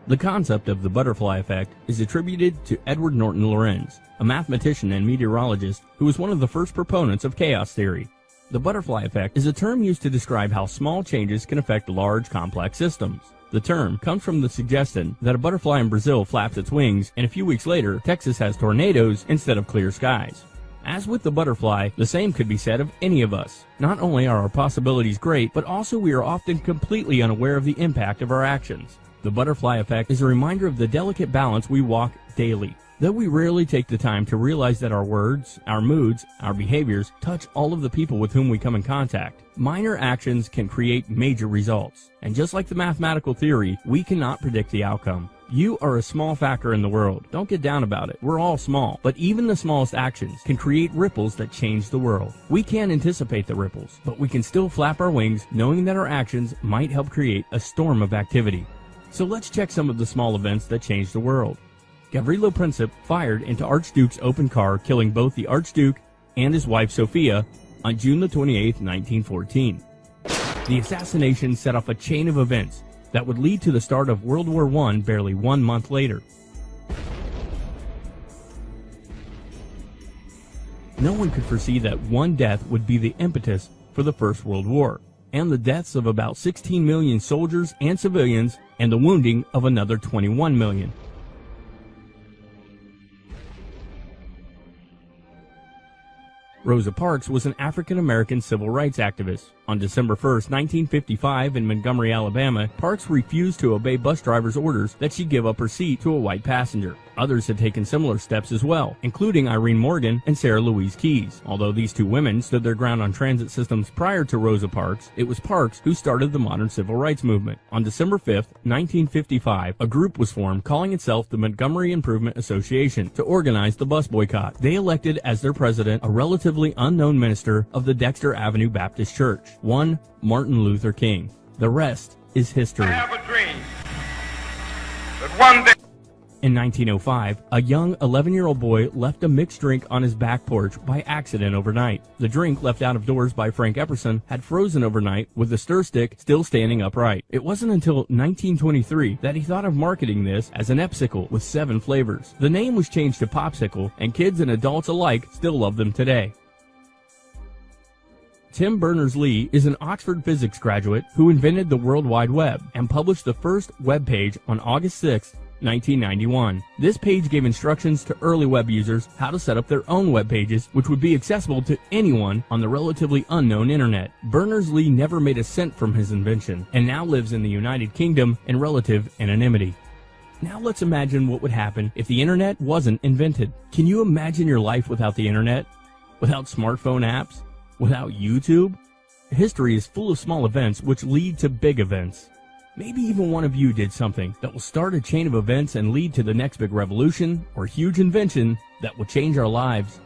The concept of the butterfly effect is attributed to Edward Norton Lorenz, a mathematician and meteorologist who was one of the first proponents of chaos theory. The butterfly effect is a term used to describe how small changes can affect large, complex systems. The term comes from the suggestion that a butterfly in Brazil flaps its wings, and a few weeks later, Texas has tornadoes instead of clear skies. As with the butterfly, the same could be said of any of us. Not only are our possibilities great, but also we are often completely unaware of the impact of our actions. The butterfly effect is a reminder of the delicate balance we walk daily. Though we rarely take the time to realize that our words, our moods, our behaviors touch all of the people with whom we come in contact, minor actions can create major results. And just like the mathematical theory, we cannot predict the outcome. You are a small factor in the world. Don't get down about it. We're all small. But even the smallest actions can create ripples that change the world. We can't anticipate the ripples, but we can still flap our wings knowing that our actions might help create a storm of activity. So let's check some of the small events that changed the world. Gavrilo Princip fired into Archduke's open car, killing both the Archduke and his wife Sophia on June the 28th, 1914. The assassination set off a chain of events that would lead to the start of World War I barely 1 month later. No one could foresee that one death would be the impetus for the First World War, and the deaths of about 16 million soldiers and civilians, and the wounding of another 21 million. Rosa Parks was an African-American civil rights activist. On December 1, 1955, in Montgomery, Alabama, Parks refused to obey bus drivers' orders that she give up her seat to a white passenger. Others had taken similar steps as well, including Irene Morgan and Sarah Louise Keyes. Although these two women stood their ground on transit systems prior to Rosa Parks, it was Parks who started the modern civil rights movement. On December 5, 1955, a group was formed calling itself the Montgomery Improvement Association to organize the bus boycott. They elected as their president a relatively unknown minister of the Dexter Avenue Baptist Church, one Martin Luther King. The rest is history. I have a dream that one day... In 1905, a young 11-year-old boy left a mixed drink on his back porch by accident overnight. The drink, left out of doors by Frank Epperson, had frozen overnight with the stir stick still standing upright. It wasn't until 1923 that he thought of marketing this as an Epsicle with 7 flavors. The name was changed to Popsicle, and kids and adults alike still love them today. Tim Berners-Lee is an Oxford physics graduate who invented the World Wide Web and published the first web page on August 6, 1991. This page gave instructions to early web users how to set up their own web pages, which would be accessible to anyone on the relatively unknown internet. Berners-Lee never made a cent from his invention and now lives in the United Kingdom in relative anonymity. Now let's imagine what would happen if the internet wasn't invented. Can you imagine your life without the internet? Without smartphone apps? Without YouTube? History is full of small events which lead to big events. Maybe even one of you did something that will start a chain of events and lead to the next big revolution or huge invention that will change our lives.